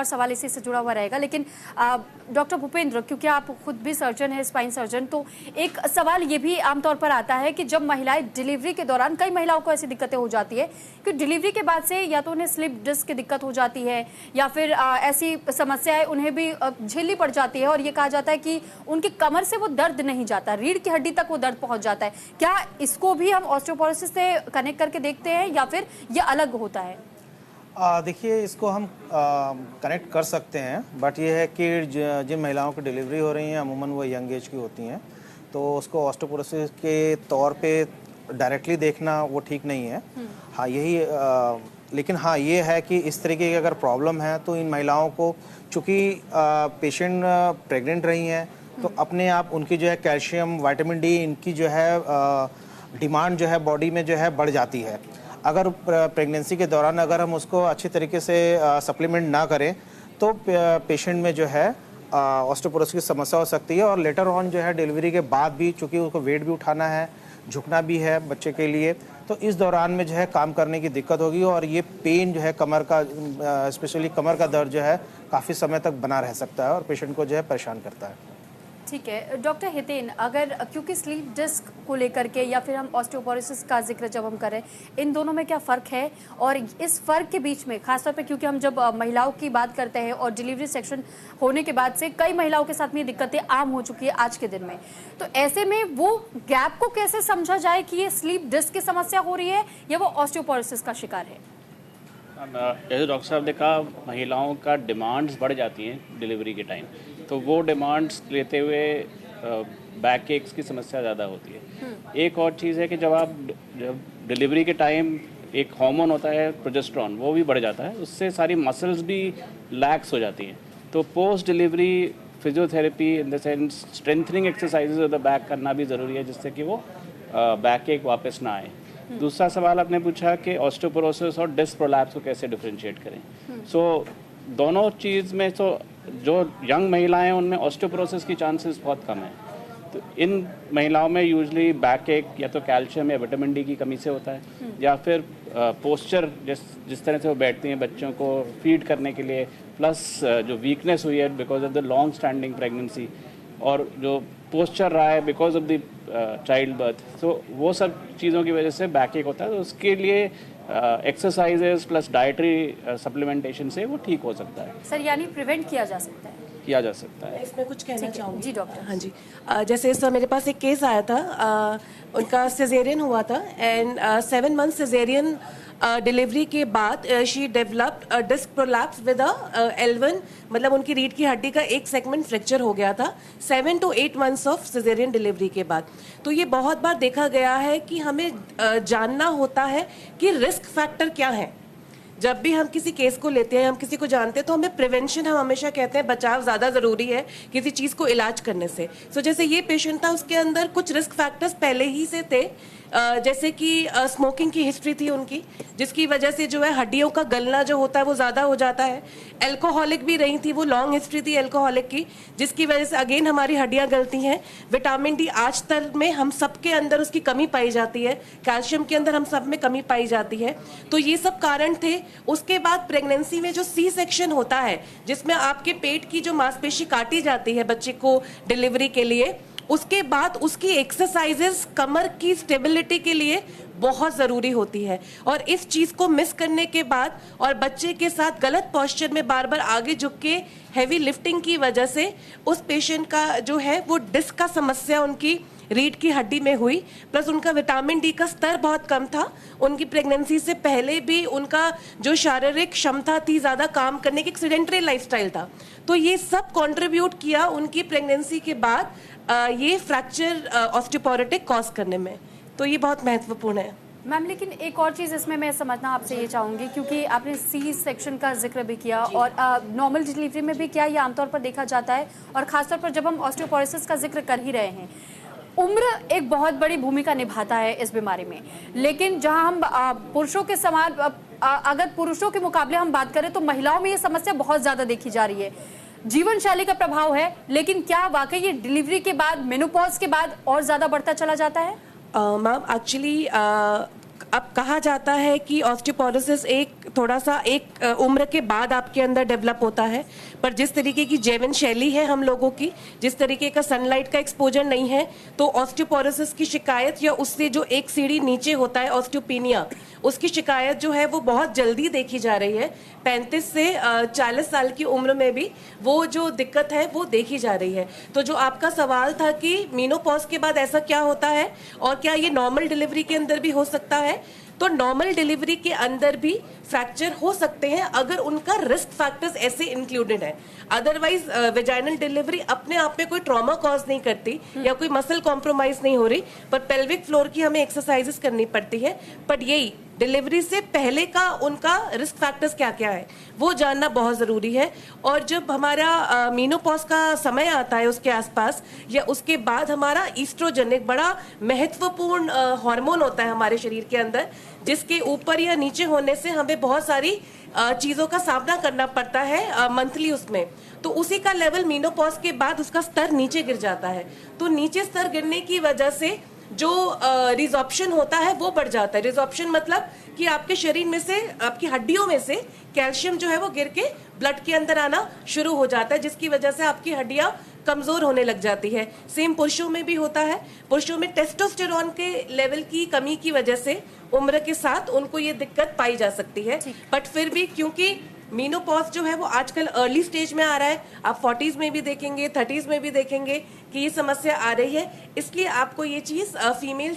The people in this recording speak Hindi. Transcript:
और सवाल इसी से जुड़ा हुआ रहेगा, लेकिन डॉक्टर भूपेंद्र, क्योंकि आप खुद भी सर्जन हैं, स्पाइन सर्जन, तो एक सवाल ये भी आमतौर पर आता है कि जब महिलाएं डिलीवरी के दौरान, कई महिलाओं को ऐसी दिक्कतें हो जाती है कि डिलीवरी के बाद से या तो उन्हें स्लिप डिस्क की दिक्कत हो जाती है या फिर ऐसी समस्याएं उन्हें भी झेलनी पड़ जाती है, और ये कहा जाता है कि उनकी कमर से वो दर्द नहीं जाता, रीढ़ की हड्डी तक वो दर्द पहुंच जाता है। क्या इसको भी हम ऑस्टियोपोरोसिस से कनेक्ट करके देखते हैं या फिर ये अलग होता है? देखिए, इसको हम कनेक्ट कर सकते हैं, बट ये है कि जिन महिलाओं की डिलीवरी हो रही हैं अमूमन वो यंग एज की होती हैं, तो उसको ऑस्टियोपोरोसिस के तौर पे डायरेक्टली देखना वो ठीक नहीं है। हाँ, लेकिन हाँ, ये है कि इस तरीके की अगर प्रॉब्लम है तो इन महिलाओं को, चूँकि पेशेंट प्रेग्नेंट रही हैं, तो अपने आप उनकी जो है कैल्शियम, विटामिन डी, इनकी जो है डिमांड जो है बॉडी में जो है बढ़ जाती है। अगर प्रेगनेंसी के दौरान अगर हम उसको अच्छी तरीके से सप्लीमेंट ना करें तो पेशेंट में जो है ऑस्टियोपोरोसिस की समस्या हो सकती है, और लेटर ऑन जो है डिलीवरी के बाद भी, चूँकि उसको वेट भी उठाना है, झुकना भी है बच्चे के लिए, तो इस दौरान में जो है काम करने की दिक्कत होगी, और ये पेन जो है कमर का, स्पेशली कमर का दर्द जो है काफ़ी समय तक बना रह सकता है और पेशेंट को जो है परेशान करता है। ठीक है डॉक्टर हितेन, अगर क्योंकि स्लीप डिस्क को लेकर के या फिर हम ऑस्टियोपोरोसिस का जिक्र जब हम करें, इन दोनों में क्या फ़र्क है, और इस फ़र्क के बीच में खासतौर पे क्योंकि हम जब महिलाओं की बात करते हैं और डिलीवरी सेक्शन होने के बाद से कई महिलाओं के साथ में दिक्कतें आम हो चुकी है आज के दिन में, तो ऐसे में वो गैप को कैसे समझा जाए कि ये स्लीप डिस्क की समस्या हो रही है या वो ऑस्टियोपोरोसिस का शिकार है? जैसे डॉक्टर साहब ने कहा, महिलाओं का डिमांड्स बढ़ जाती हैं डिलीवरी के टाइम, तो वो डिमांड्स लेते हुए बैक एक्स की समस्या ज़्यादा होती है। एक और चीज़ है कि जब डिलीवरी के टाइम एक हार्मोन होता है प्रोजेस्टेरॉन, वो भी बढ़ जाता है, उससे सारी मसल्स भी लैक्स हो जाती हैं। तो post delivery physiotherapy in the sense strengthening exercises of the back करना भी ज़रूरी है, जिससे कि वो बैक एक वापस ना आए। दूसरा सवाल आपने पूछा कि ऑस्टियोपोरोसिस और डिस्क प्रोलैप्स को कैसे डिफरेंशिएट करें। सो दोनों चीज़ में तो जो यंग महिलाएं हैं उनमें ऑस्टियोपोरोसिस की चांसेस बहुत कम है। तो इन महिलाओं में यूजुअली बैक एक या तो कैल्शियम या विटामिन डी की कमी से होता है, या फिर पोस्चर जिस तरह से वो बैठती हैं बच्चों को फीड करने के लिए, प्लस जो वीकनेस हुई है because of the long standing pregnancy, और जो पोस्चर रहा है because of the child birth, तो वो सब चीज़ों की वजह से बैक एक होता है। तो उसके लिए एक्सरसाइजेस प्लस डाइटरी सप्लीमेंटेशन से वो ठीक हो सकता है। सर, यानी प्रिवेंट किया जा सकता है? किया जा सकता है। इसमें कुछ कहना चाहूँगी। जी डॉक्टर। हाँ जी, जैसे इस मेरे पास एक केस आया था, उनका सिजेरियन हुआ था, एंड 7 मंथ सिजेरियन डिलीवरी के बाद she developed disc prolapse with L1, मतलब उनकी रीढ़ की हड्डी का एक सेगमेंट फ्रैक्चर हो गया था 7 to 8 months of caesarean delivery के बाद। तो ये बहुत बार देखा गया है कि हमें जानना होता है कि रिस्क फैक्टर क्या है। जब भी हम किसी केस को लेते हैं, हम किसी को जानते हैं, तो हमें प्रिवेंशन, हम हमेशा कहते हैं बचाव ज़्यादा ज़रूरी है किसी चीज़ को इलाज करने से। सो जैसे ये पेशेंट था, उसके अंदर कुछ रिस्क फैक्टर्स पहले ही से थे, जैसे कि स्मोकिंग की हिस्ट्री थी उनकी, जिसकी वजह से जो है हड्डियों का गलना जो होता है वो ज़्यादा हो जाता है। एल्कोहलिक भी रही थी, वो लॉन्ग हिस्ट्री थी एल्कोहलिक की, जिसकी वजह से अगेन हमारी हड्डियाँ गलती हैं। विटामिन डी आज तक में हम सबके अंदर उसकी कमी पाई जाती है, कैल्शियम के अंदर हम सब में कमी पाई जाती है। तो ये सब कारण थे। उसके बाद प्रेगनेंसी में जो सी सेक्शन होता है, जिसमें आपके पेट की जो मांसपेशी काटी जाती है बच्चे को डिलीवरी के लिए, उसके बाद उसकी एक्सरसाइजेस कमर की स्टेबिलिटी के लिए बहुत ज़रूरी होती है। और इस चीज़ को मिस करने के बाद और बच्चे के साथ गलत पोस्चर में बार बार आगे झुक के हैवी लिफ्टिंग की वजह से उस पेशेंट का जो है वो डिस्क का समस्या उनकी रीढ़ की हड्डी में हुई, प्लस उनका विटामिन डी का स्तर बहुत कम था। उनकी प्रेगनेंसी से पहले भी उनका जो शारीरिक क्षमता थी, ज़्यादा काम करने की, एक सेडेंटरी लाइफस्टाइल था। तो ये सब कंट्रीब्यूट किया उनकी प्रेगनेंसी के बाद ये फ्रैक्चर ऑस्टियोपोरोटिक कॉज करने में। तो ये बहुत महत्वपूर्ण है। मैम, लेकिन एक और चीज़ इसमें मैं समझना आपसे ये चाहूँगी, क्योंकि आपने सी सेक्शन का जिक्र भी किया और नॉर्मल डिलीवरी में भी क्या ये आमतौर पर देखा जाता है, और ख़ासतौर पर जब हम ऑस्टियोपोरोसिस का जिक्र कर ही रहे हैं, उम्र एक बहुत बड़ी भूमिका निभाता है इस बीमारी में। लेकिन जहां हम पुरुषों के समान, अगर पुरुषों के मुकाबले हम बात करें तो महिलाओं में ये समस्या बहुत ज़्यादा देखी जा रही है। जीवन शैली का प्रभाव है, लेकिन क्या वाकई ये डिलीवरी के बाद, मेनोपॉज के बाद और ज़्यादा बढ़ता चला जाता है? मैम, एक्चुअली अब कहा जाता है कि ऑस्टियोपोरोसिस एक थोड़ा सा एक उम्र के बाद आपके अंदर डेवलप होता है, पर जिस तरीके की जीवन शैली है हम लोगों की, जिस तरीके का सनलाइट का एक्सपोजर नहीं है, तो ऑस्टियोपोरोसिस की शिकायत या उससे जो एक सीढ़ी नीचे होता है ऑस्टियोपेनिया, उसकी शिकायत जो है वो बहुत जल्दी देखी जा रही है। 35 से 40 साल की उम्र में भी वो जो दिक्कत है वो देखी जा रही है। तो जो आपका सवाल था कि मेनोपॉज के बाद ऐसा क्या होता है और क्या ये नॉर्मल डिलीवरी के अंदर भी हो सकता है, तो नॉर्मल डिलीवरी के अंदर भी फ्रैक्चर हो सकते हैं अगर उनका रिस्क फैक्टर्स ऐसे इंक्लूडेड है। अदरवाइज वेजाइनल डिलीवरी अपने आप में कोई ट्रॉमा कॉज नहीं करती या कोई मसल कॉम्प्रोमाइज नहीं हो रही, पर पेल्विक फ्लोर की हमें एक्सरसाइजेस करनी पड़ती है। बट यही डिलीवरी से पहले का उनका रिस्क फैक्टर्स क्या क्या है वो जानना बहुत ज़रूरी है। और जब हमारा मेनोपॉज का समय आता है उसके आसपास या उसके बाद, हमारा ईस्ट्रोजन एक बड़ा महत्वपूर्ण हार्मोन होता है हमारे शरीर के अंदर, जिसके ऊपर या नीचे होने से हमें बहुत सारी चीज़ों का सामना करना पड़ता है मंथली उसमें। तो उसी का लेवल मेनोपॉज के बाद उसका स्तर नीचे गिर जाता है। तो नीचे स्तर गिरने की वजह से जो रिजॉर्प्शन होता है वो बढ़ जाता है। रिजॉर्प्शन मतलब कि आपके शरीर में से, आपकी हड्डियों में से कैल्शियम जो है वो गिर के ब्लड के अंदर आना शुरू हो जाता है, जिसकी वजह से आपकी हड्डियां कमजोर होने लग जाती है। सेम पुरुषों में भी होता है। पुरुषों में टेस्टोस्टेरोन के लेवल की कमी की वजह से उम्र के साथ उनको ये दिक्कत पाई जा सकती है। बट फिर भी क्योंकि मेनोपॉज जो है वो आजकल अर्ली स्टेज में आ रहा है, आप 40s में भी देखेंगे, 30s में भी देखेंगे कि ये समस्या आ रही है, इसलिए आपको ये चीज़ फीमेल